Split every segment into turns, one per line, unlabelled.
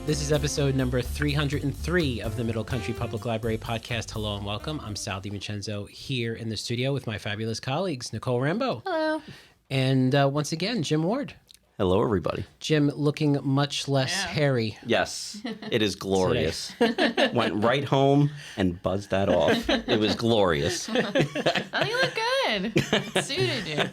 This is episode number 303 of the Middle Country Public Library podcast. Hello and welcome. I'm Sal DiVincenzo here in the studio with my fabulous colleagues, Nicole Rambo.
Hello.
And once again, Jim Ward.
Hello, everybody.
Jim looking much less hairy.
Yes, it is glorious. Went right home and buzzed that off. It was glorious.
Oh, you look good. It suited you.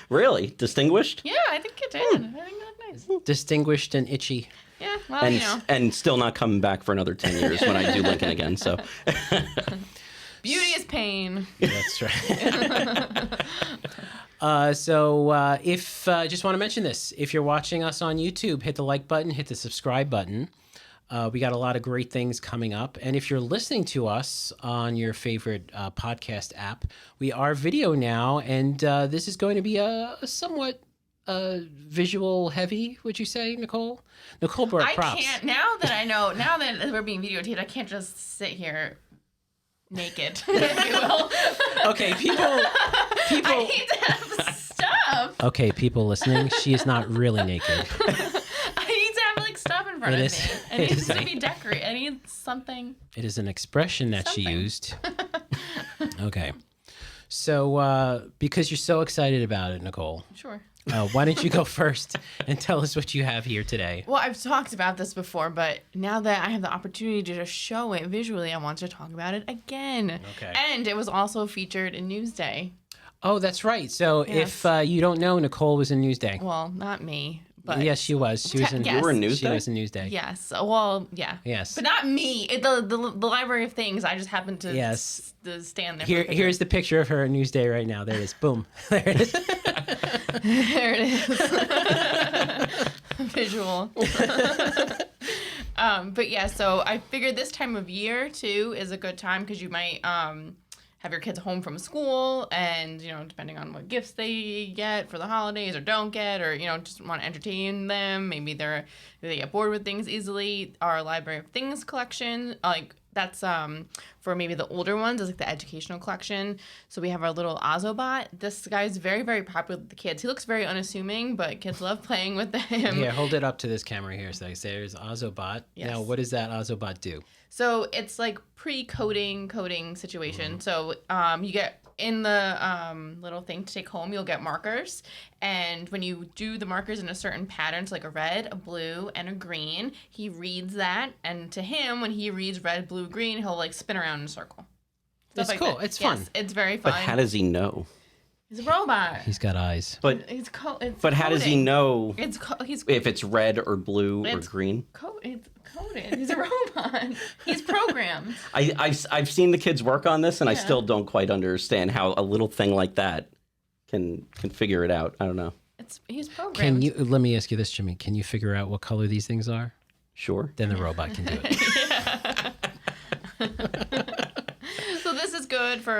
Really? Distinguished?
Yeah, I think it did. I think you look nice.
Distinguished and itchy.
Yeah, well,
And still not coming back for another 10 years when I do Lincoln again, so.
Beauty is pain.
That's right. If just want to mention this, if you're watching us on YouTube, hit the like button, hit the subscribe button. We got a lot of great things coming up. And if you're listening to us on your favorite podcast app, we are video now. And this is going to be a somewhat visual heavy, would you say, Nicole? Nicole brought props.
I can't, now that we're being videotaped, I can't just sit here naked, if you will.
Okay, people.
I need to have stuff.
Okay, people listening, she is not really naked.
I need to have like stuff in front of me. It needs to be decorated. I need something.
It is an expression that she used. Okay. So, because you're so excited about it, Nicole.
Sure.
Why don't you go first and tell us what you have here today?
Well, I've talked about this before, but now that I have the opportunity to just show it visually, I want to talk about it again.
Okay.
And it was also featured in Newsday.
Oh, that's right. So
Yes.
if you don't know, Nicole was in Newsday.
Well, not me, but
Yes, she was. She was in.
Yes.
You were in Newsday?
She was in Newsday.
yes. Well, yeah.
Yes.
But not me. The Library of Things. I just happened to
Yes.
to stand there.
Here's the picture of her in Newsday right now. There it is. Boom. There it is.
There it is. Visual. But yeah, so I figured this time of year too is a good time because you might have your kids home from school and, depending on what gifts they get for the holidays or don't get, or, just want to entertain them. Maybe they get bored with things easily. Our Library of Things collection, that's for maybe the older ones, is like the educational collection. So we have our little Ozobot. This guy's very, very popular with the kids. He looks very unassuming, but kids love playing with him.
Yeah, hold it up to this camera here. So there's Ozobot.
Yes.
Now, what does that Ozobot do?
So it's like coding situation. So you get in the little thing to take home, you'll get markers. And when you do the markers in a certain pattern, so like a red, a blue, and a green, he reads that. And to him, when he reads red, blue, green, he'll spin around in a circle.
That's
Stuff like
cool.
that.
It's fun.
Yes, it's very fun.
But how does he know?
He's a robot.
He's got eyes.
But
It's
how does he
coding.
know
He's
if it's red or blue or
It's-
green?
It's coded. He's a robot. He's programmed.
I've seen the kids work on this, and I
Yeah.
still don't quite understand how a little thing like that can figure it out. I don't know.
He's programmed.
Let me ask you this, Jimmy. Can you figure out what color these things are?
Sure.
Then the robot can do it.
So this is good for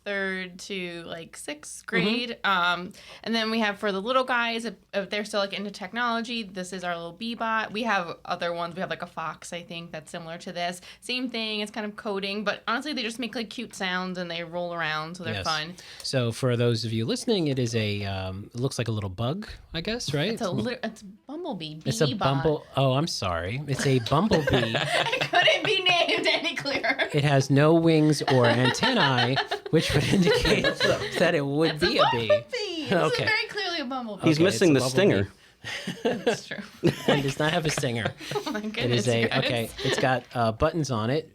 3rd to 6th grade. And then we have for the little guys, if they're still into technology, this is our little Bee-Bot. We have other ones. We have a Fox, I think, that's similar to this. Same thing. It's kind of coding, but honestly, they just make cute sounds and they roll around, so they're
Yes.
fun.
So for those of you listening, it is it looks like a little bug, I guess, right?
It's a bumblebee.
It's a bumble. Oh, I'm sorry. It's a bumblebee.
It couldn't be named any clearer.
It has no wings or antennae, which would indicate that it would
It's
be
a
a bee.
bumblebee. This
Okay.
is very clearly a bumblebee.
He's
Okay,
missing the
it's a bumblebee.
stinger.
That's true.
It does not have a stinger.
Oh my
It
goodness,
is
you guys.
It's got buttons on it.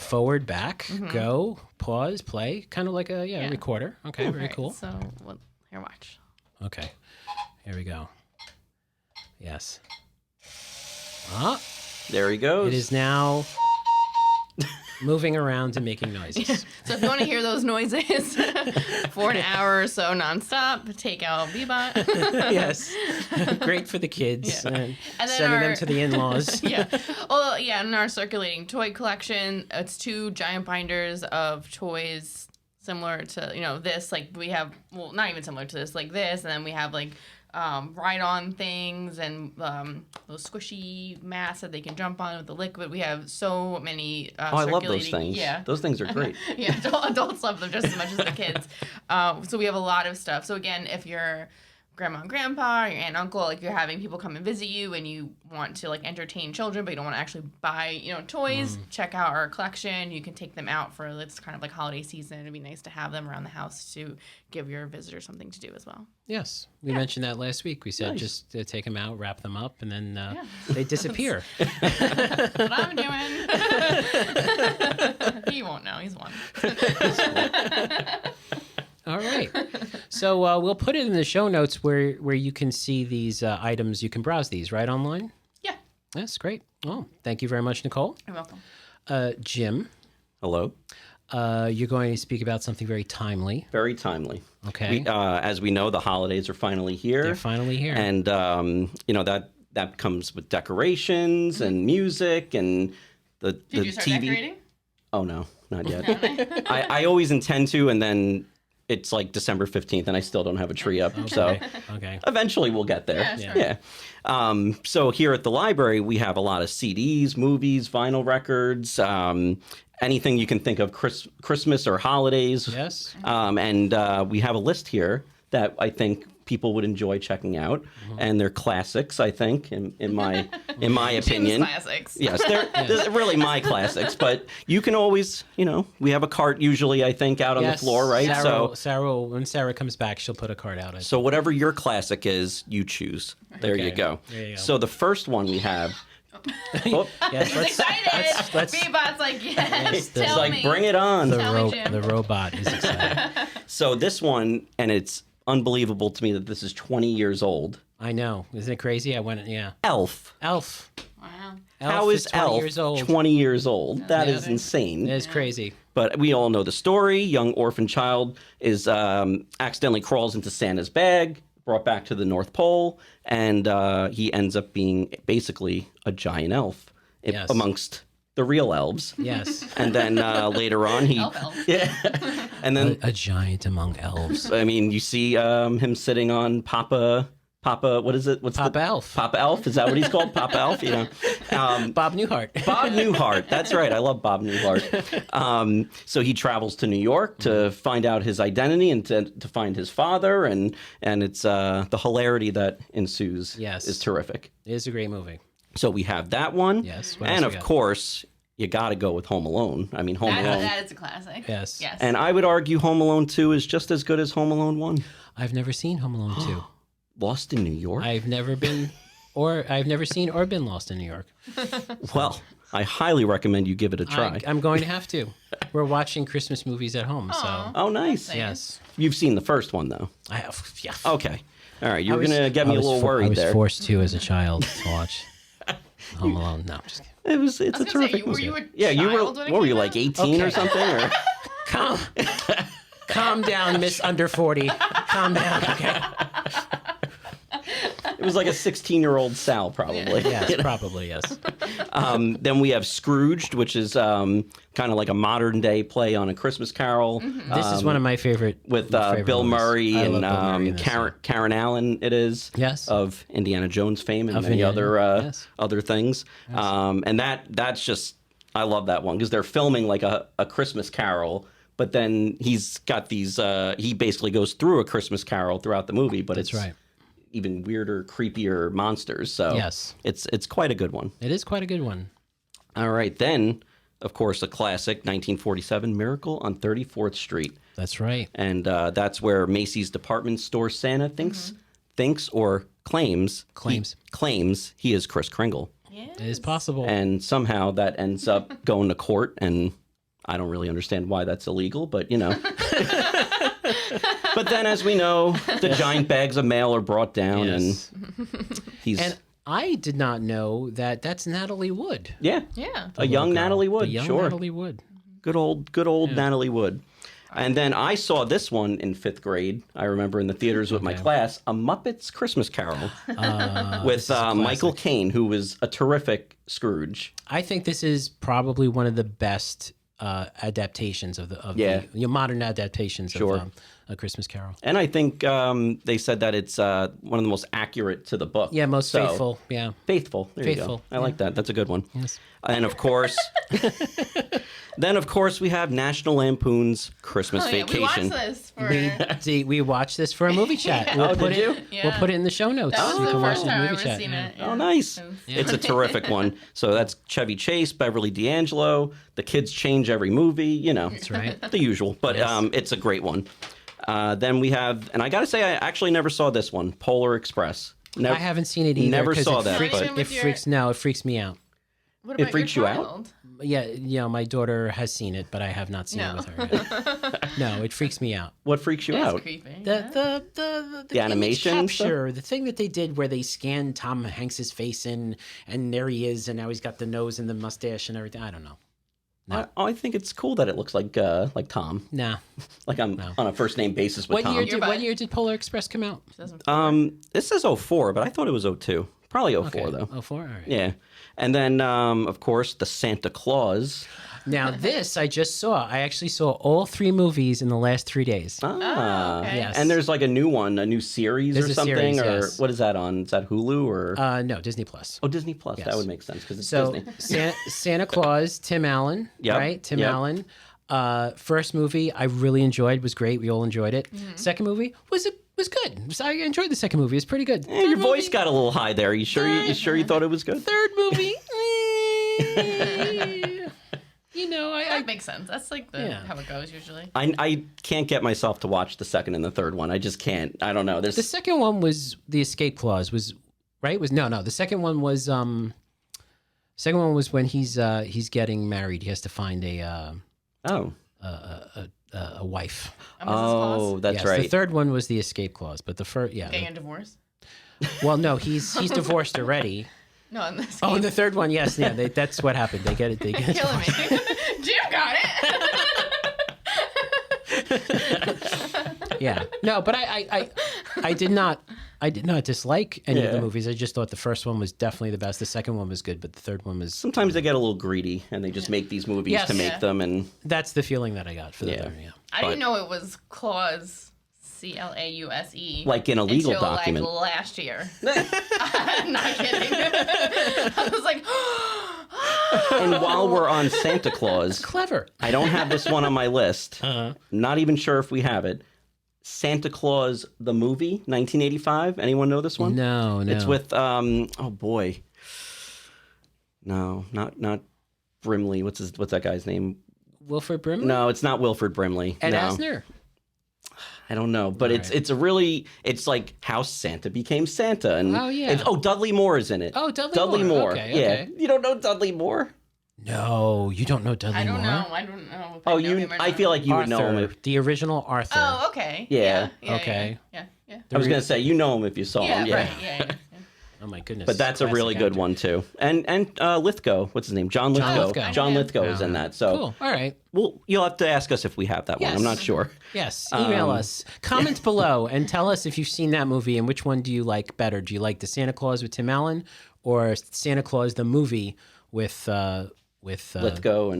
Forward, back, go, pause, play. Kind of like a recorder. Okay, very
Alright,
cool.
So, here, watch.
Okay, here we go. Yes. Ah,
There he goes.
it is now moving around and making noises.
So if you want to hear those noises for an hour or so nonstop, take out Bee-Bot.
Yes. Great for the kids.
Yeah.
And
And then
sending them
our-
to the in-laws.
Yeah. Well, yeah, in our circulating toy collection, it's 2 giant binders of toys similar to, this. We have, well, not even similar to this, like this. And then we have, ride-on things and those squishy mats that they can jump on with the liquid. We have so many
I love those things.
Yeah.
Those things are great.
Yeah, adults love them just as much as the kids. So we have a lot of stuff. So again, if you're grandma and grandpa, your aunt and uncle, like you're having people come and visit you and you want to like entertain children, but you don't want to actually buy, toys, check out our collection. You can take them out for this kind of like holiday season. It'd be nice to have them around the house to give your visitors something to do as well.
Yes. We mentioned that last week. We said just take them out, wrap them up, and then they disappear.
That's what I'm doing. He won't know. He's one.
All right. So we'll put it in the show notes where you can see these items. You can browse these, right, online?
Yeah.
That's great. Well, thank you very much, Nicole.
You're welcome.
Jim,
Hello.
you're going to speak about something very timely.
Very timely.
Okay.
As we know, the holidays are finally here.
They're finally here.
And, that comes with decorations and music and the
Did you start
TV.
decorating?
Oh, no, not yet. I always intend to, and then it's like December 15th, and I still don't have a tree up. So
Okay.
eventually we'll get there.
Yeah, sure.
So here at the library, we have a lot of CDs, movies, vinyl records, anything you can think of, Christmas or holidays.
Yes.
And we have a list here that I think people would enjoy checking out, and they're classics. I think, in my opinion,
Classics.
yes, they're really my classics. But you can always, we have a cart usually. I think out on the floor, right?
Sarah, when Sarah comes back, she'll put a card out.
So whatever your classic is, you choose. There you go.
There you go.
So the first one we have.
Yes,
He's excited.
let's-
Bebop's like, yes,
It's
tell
like,
me.
bring it on.
the robot is excited.
So this one, and it's unbelievable to me that this is 20 years old.
I know. Isn't it crazy?
Elf.
Elf.
Wow.
How is
20
Elf
years old?
20 years old? That is
It
insane.
is crazy.
But we all know the story. Young orphan child is accidentally crawls into Santa's bag, brought back to the North Pole, and he ends up being basically a giant elf
Yes.
amongst the real elves.
Yes.
And then later on, he
Elf.
yeah, and then
A giant among elves.
I mean, you see him sitting on Papa. What is it? What's
Papa Elf.
Papa Elf? Is that what he's called? Papa Elf?
Bob Newhart.
Bob Newhart. That's right. I love Bob Newhart. So he travels to New York to find out his identity and to find his father, and it's the hilarity that ensues.
Yes.
Is terrific.
It is a great movie.
So we have that one.
Yes. What
And
else we
of
got?
course, you got to go with Home Alone. I mean, Home Alone.
That is a classic.
Yes.
Yes.
And I would argue Home Alone 2 is just as good as Home Alone 1.
I've never seen Home Alone 2.
Lost in New York?
I've never seen or been lost in New York.
Well, I highly recommend you give it a try.
I'm going to have to. We're watching Christmas movies at home, so
Oh, nice.
yes.
You've seen the first one, though.
I have. Yeah.
Okay. All right. You're going to get me a little
I
worried
was
there.
forced to as a child to watch Home Alone. No, I'm just kidding.
It's a
I was gonna
terrific
say, were
movie.
you a
Yeah, you were.
child when it
What were you
came
like
out?
18 or
Okay.
something? Or
Calm down, Miss Under 40. Calm down. Okay.
it was like a 16-year-old Sal, probably.
Yes, probably yes.
Then we have Scrooged, which is kind of like a modern day play on A Christmas Carol.
This is one of my favorite
With
favorite
Bill
movies.
Murray
I
and
love Bill Murray in this one.
Karen Allen. It is
Yes.
of Indiana Jones fame and
Of
many
Indiana,
other
yes.
other things. And that's just I love that one because they're filming like a Christmas Carol, but then he's got these. He basically goes through a Christmas Carol throughout the movie, but
That's
it's
right.
even weirder, creepier monsters. So
Yes.
it's quite a good one.
It is quite a good one.
All right, then of course a classic, 1947, Miracle on 34th Street.
That's right.
And that's where Macy's department store Santa thinks or claims he is Kris Kringle,
It is possible.
and somehow that ends up going to court, and I don't really understand why that's illegal, but But then, as we know, the giant bags of mail are brought down,
Yes.
and he's
And I did not know that that's Natalie Wood.
yeah,
Yeah.
a young
Little girl.
Natalie Wood,
The young
sure,
Natalie Wood.
good old Natalie Wood. And then I saw this one in 5th grade. I remember in the theaters with my class, A Muppets Christmas Carol with Michael Caine, who was a terrific Scrooge.
I think this is probably one of the best adaptations of the modern adaptations
Sure.
A Christmas Carol.
And I think they said that it's one of the most accurate to the book.
Yeah, most
So,
faithful. Yeah.
Faithful. There you
Faithful,
go. I like that. That's a good one.
Yes.
And of course, then of course we have National Lampoon's Christmas
Oh, yeah,
Vacation.
we watched this for.
We watched this for a movie chat.
Yeah.
We'll
Oh,
put
did
it,
you?
Yeah.
We'll put it in the show notes.
That was
You
the
can watch
first
the
time I've
movie
ever
chat.
seen it.
Oh, nice.
Yeah.
It's a terrific one. So that's Chevy Chase, Beverly D'Angelo. The kids change every movie, you know.
That's right.
The usual. But
Yes.
it's a great one. Then we have, and I got to say, I actually never saw this one, Polar Express.
I haven't seen it either.
Never
'cause
saw
it
that,
freaks-
but-
Even with
it
your-
freaks. No, it freaks me out.
What
It
about
freaks
your
you out?
child?
Yeah, my daughter has seen it, but I have not seen it
No.
with her. Yet. No, it freaks me out.
What freaks you
That's
out?
creepy.
The
The animation and
capture, the thing that they did where they scanned Tom Hanks's face in, and there he is, and now he's got the nose and the mustache and everything. I don't know. No.
I think it's cool that it looks like Tom.
Nah.
Like I'm on a first name basis with
What
Tom.
year
You're
did What
fine.
year did Polar Express come out?
2004.
This says 04, but I thought it was 02. Probably 04 though.
Oh, 4? All right.
Yeah. And then of course the Santa Claus.
Now this I just saw. I actually saw all 3 movies in the last 3 days.
Ah.
okay.
Yes.
And there's like a new one, a new series
There's
or
a
something,
series,
or
yes.
what is that on? Is that Hulu or
No, Disney Plus.
oh Disney Plus?
Yes.
That would make sense because it's
So
Disney.
Santa Claus, Tim Allen,
Yep,
right? Tim
yep.
Allen. First movie I really enjoyed, was great. We all enjoyed it. Second movie was good. I enjoyed the second movie. It's pretty good.
Your voice got a little high there. You sure? You sure you thought it was good?
Third movie. You know,
That makes sense. That's like
Yeah.
how it goes usually.
I can't get myself to watch the second and the third one. I just can't. I don't know. There's
the second one was the escape clause. Was right? Was no. The second one was when he's getting married. He has to find a wife.
A Mrs. Claus?
oh, that's
Yes,
right.
The third one was the escape clause, but the first, yeah.
Getting a divorce?
Well, no, he's divorced already.
No, in this
Oh,
game.
and the third one, yes, yeah, that's what happened. They get it. They get
Killing me. Jim got it.
Yeah, no, but I did not dislike any of the
Yeah.
movies. I just thought the first one was definitely the best. The second one was good, but the third one was.
Sometimes they get a little greedy and they just make these movies
Yes.
to make
Yeah.
them and
That's the feeling that I got for the
Yeah.
third. Yeah.
I didn't know it was clause. CLAUSE.
like in a legal
until,
document.
Like last year. I'm not kidding. I was like,
And while we're on Santa Claus,
Clever.
I don't have this one on my list.
Uh-huh.
Not even sure if we have it. Santa Claus the movie, 1985. Anyone know this one?
No.
It's with oh boy. No, not Brimley. What's that guy's name?
Wilford Brimley.
No, it's not Wilford Brimley.
Ed
no.
Asner.
I don't know, but it's like how Santa became Santa, and
Oh, yeah.
Dudley Moore is in it.
Oh, Dudley Moore. Okay,
yeah.
okay.
You don't know Dudley Moore?
No, you don't know Dudley
I don't
Moore.
know. I don't know. If
Oh,
I know him or
I
not.
feel like you would know him.
Arthur, the original Arthur.
Oh, okay.
Yeah.
Okay.
Yeah.
I was gonna say you know him if you saw
Yeah.
him. Yeah.
Right. Yeah.
Oh my goodness.
But that's a really good one too. And Lithgow, what's his name? John Lithgow.
Lithgow.
John
Yeah.
Lithgow is in that. So
Cool. All right.
well, you'll have to ask us if we have that one.
Yes.
I'm not sure.
Yes. Email us. Comment below and tell us if you've seen that movie and which one do you like better. Do you like the Santa Claus with Tim Allen or Santa Claus the movie with
Lithgow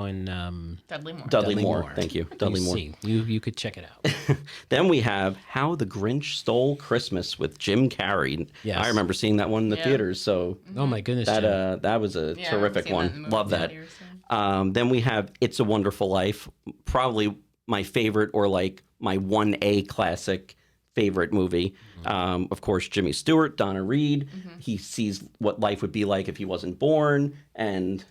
and
Dudley Moore.
Dudley Moore. Thank you, Dudley Moore.
See. You could check it out.
Then we have How the Grinch Stole Christmas with Jim Carrey.
Yes.
I remember seeing that one in the
Yeah.
theaters. So
Oh my goodness. Jim.
that was a
Yeah, I
terrific
remember seeing that in the
one.
movie
Love that.
theaters, so.
Then we have It's a Wonderful Life, probably my favorite or like my 1A classic favorite movie. Of course, Jimmy Stewart, Donna Reed. He sees what life would be like if he wasn't born, and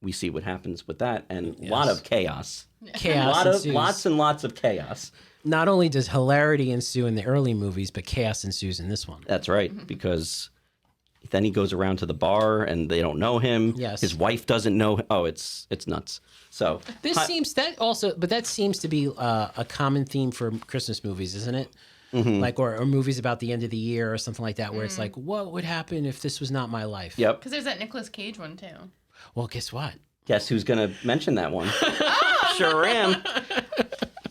we see what happens with that, and a lot of chaos.
Chaos ensues.
Lots and lots of chaos.
Not only does hilarity ensue in the early movies, but chaos ensues in this one.
That's right, because then he goes around to the bar and they don't know him.
Yes.
His wife doesn't know. Oh, it's nuts. So
This seems that seems to be a common theme for Christmas movies, isn't it? Like or movies about the end of the year or something like that, where it's like, what would happen if this was not my life?
Yep.
Because there's that Nicolas Cage one too.
Well, guess what?
Guess who's going to mention that one? Sure am.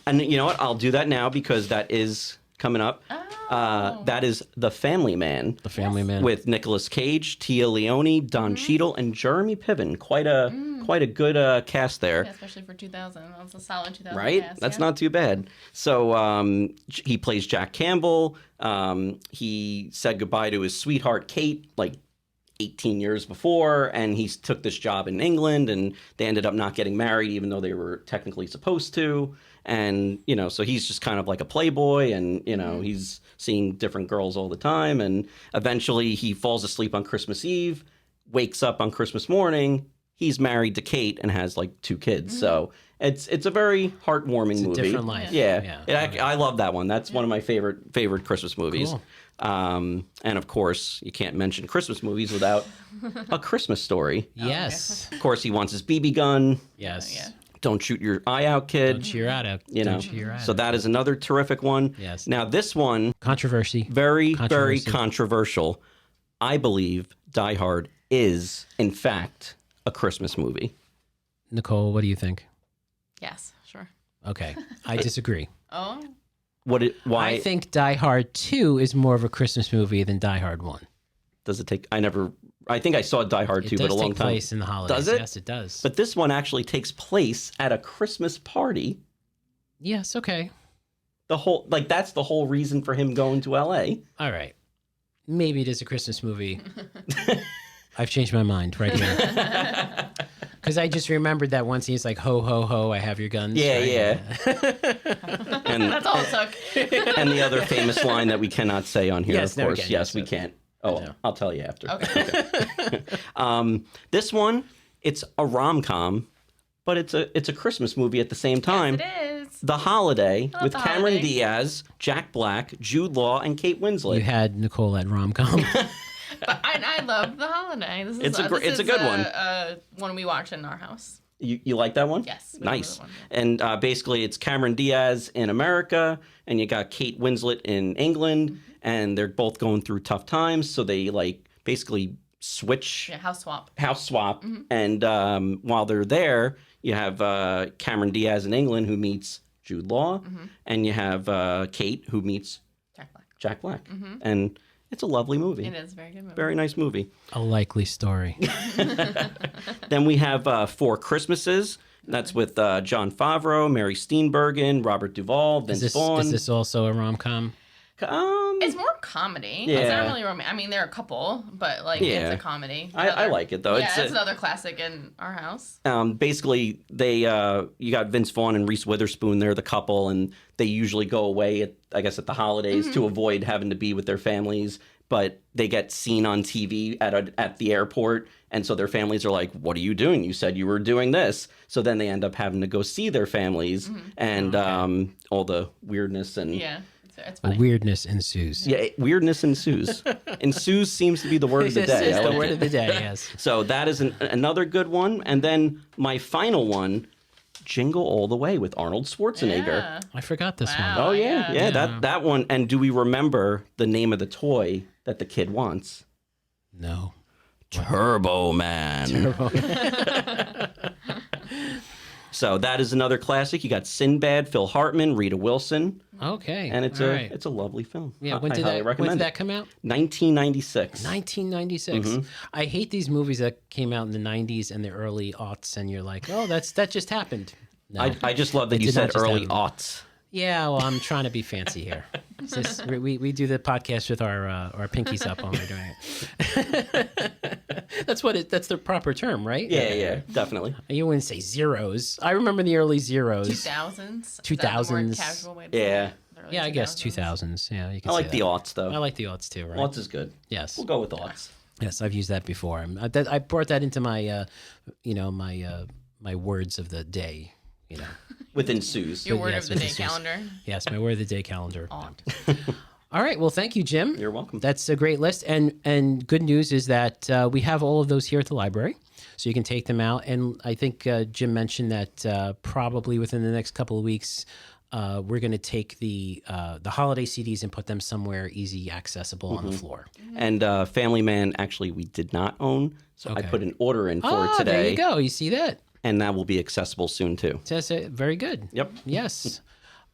And you know what? I'll do that now because that is coming up. That is The Family Man.
The Family Man.
With Nicolas Cage, Tia Leone, Don Cheadle, and Jeremy Piven. Quite a good cast there.
Yeah, especially for 2000. That's a solid 2000
Right?
cast,
That's
yeah.
not too bad. So he plays Jack Campbell. He said goodbye to his sweetheart, Kate, like 18 years before, and he took this job in England, and they ended up not getting married, even though they were technically supposed to. And, so he's just kind of like a playboy, and, he's seeing different girls all the time. And eventually he falls asleep on Christmas Eve, wakes up on Christmas morning. He's married to Kate and has like 2 kids. So it's a very heartwarming movie.
Different life.
Yeah. I love that one. That's one of my favorite Christmas movies.
Cool.
And of course, you can't mention Christmas movies without A Christmas Story.
Yes.
Of course, he wants his BB gun.
Yes.
Yeah.
Don't shoot your eye out, kid.
Don't cheer out.
Don't
cheer your eye
So
out.
that is another terrific one.
Yes.
Now this one,
Controversy.
very
Controversy.
controversial. I believe Die Hard is, in fact, a Christmas movie.
Nicole, what do you think?
Yes, sure.
Okay. I disagree.
Oh,
Why
I think Die Hard 2 is more of a Christmas movie than Die Hard 1.
does it take? I think I saw Die Hard 2,
It
but
does
a long
take
time.
place in the holidays.
Does it?
Yes, it does.
But this one actually takes place at a Christmas party.
yes, okay.
That's the whole reason for him going to LA.
All right. Maybe it is a Christmas movie. I've changed my mind right here. Because I just remembered that one scene. It's like, ho, ho, ho, I have your guns.
Yeah,
right?
yeah. And
that's all it took.
and the other famous line that we cannot say on here,
Yes,
of
no, we
course.
can't.
Yes,
Yes,
we
yes.
can't. Oh,
No.
I'll tell you after.
Okay.
This one, it's a rom-com, but it's a Christmas movie at the same time.
Yes, it is.
The Holiday
love
with
The
Cameron
Holiday.
Diaz, Jack Black, Jude Law, and Kate Winslet.
You had Nicole at rom-com.
But I love The Holiday. This is
It's a good one.
One we watch in our house.
You like that one?
Yes.
Nice.
One,
And basically, it's Cameron Diaz in America, and you got Kate Winslet in England, and they're both going through tough times. So they basically switch,
Yeah, house swap.
house swap, and while they're there, you have Cameron Diaz in England who meets Jude Law, and you have Kate who meets
Jack Black.
Jack Black, and it's a lovely movie.
It is a very good movie.
Very nice movie.
A likely story.
Then we have Four Christmases. That's with John Favreau, Mary Steenburgen, Robert Duvall, Vince Vaughn.
Is this also a rom-com?
It's more comedy.
Yeah.
It's not really romantic. I mean, they're a couple, but
Yeah.
it's a comedy.
I like it though.
Yeah,
It's
it's another classic in our house.
basically they you got Vince Vaughn and Reese Witherspoon. They're the couple, and they usually go away at the holidays to avoid having to be with their families. But they get seen on TV at the airport, and so their families are like, "What are you doing? You said you were doing this." So then they end up having to go see their families, and all the weirdness and
Yeah, it's
A
funny.
weirdness ensues.
weirdness ensues. Ensues seems to be the word of the
This
day.
is
I
the
like
word
it.
of the day, yes.
So that is another good one. And then my final one, Jingle All the Way with Arnold Schwarzenegger.
Yeah.
I forgot this
Wow.
one.
Oh yeah,
Yeah.
that one. And do we remember the name of the toy that the kid wants?
No.
Turbo Man. So that is another classic. You got Sinbad, Phil Hartman, Rita Wilson,
Okay.
and it's
all
a
right.
it's a lovely film.
Yeah,
I
when did
highly
that
recommend it.
come out?
1996.
1996.
Mm-hmm.
I hate these movies that came out in the 90s and the early aughts, and you're like, oh, that just happened. No.
I just love that you
did not
said
just
early
happen.
aughts.
Yeah, well, I'm trying to be fancy here. It's just, we do the podcast with our pinkies up when we're doing it. That's the proper term, right?
Yeah, definitely.
You wouldn't say zeros. I remember the early zeros.
2000s. Is that the more
2000s.
casual way to
Yeah.
say it? The early
Yeah, I guess
2000s.
2000s. Yeah, you can
I
say
like the
that.
aughts though.
I like the aughts too, right?
Aughts is good.
Yes.
We'll go with aughts.
Yes, I've used that before. I brought that into my, my words of the day.
With ensues.
Your word
Yes,
of the
with
day
the Zeus.
calendar.
Yes, my word of the day calendar.
Odd.
All right. Well, thank you, Jim.
You're welcome.
That's a great list. And good news is that we have all of those here at the library, so you can take them out. And I think Jim mentioned that probably within the next couple of weeks, we're going to take the holiday CDs and put them somewhere easy accessible on the floor.
And Family Man, actually, we did not own, so I
Okay.
put an order in for it today,
there you go. You see that?
and that will be accessible soon too.
Very good.
Yep.
Yes.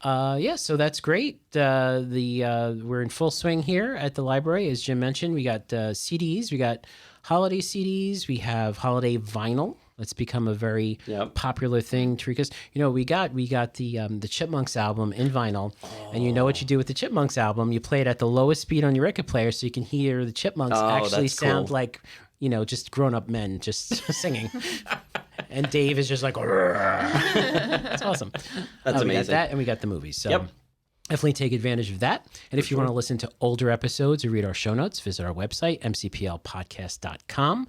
Yeah, so that's great. We're in full swing here at the library, as Jim mentioned. We got CDs, we got holiday CDs, we have holiday vinyl. That's become a very popular thing, Tarika's. We got the Chipmunks album in vinyl, and you know what you do with the Chipmunks album? You play it at the lowest speed on your record player, so you can hear the Chipmunks actually sound like just grown-up men just singing. And Dave is just like, that's awesome.
That's amazing.
We got that, and we got the movies. So definitely take advantage of that. And if you want to listen to older episodes or read our show notes, visit our website, mcplpodcast.com.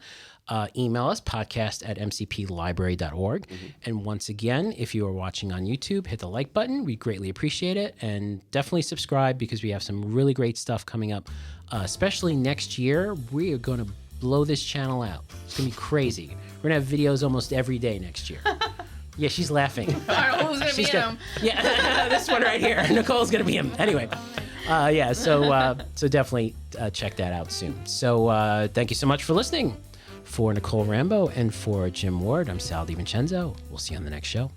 Email us, podcast@mcplibrary.org. And once again, if you are watching on YouTube, hit the like button. We greatly appreciate it. And definitely subscribe because we have some really great stuff coming up. Especially next year, we are going to blow this channel out. It's going to be crazy. We're going to have videos almost every day next year. Yeah, she's laughing.
Who's going to be him?
Yeah, this one right here. Nicole's going to be him. Anyway. So definitely check that out soon. So thank you so much for listening. For Nicole Rambo and for Jim Ward, I'm Sal DiVincenzo. We'll see you on the next show.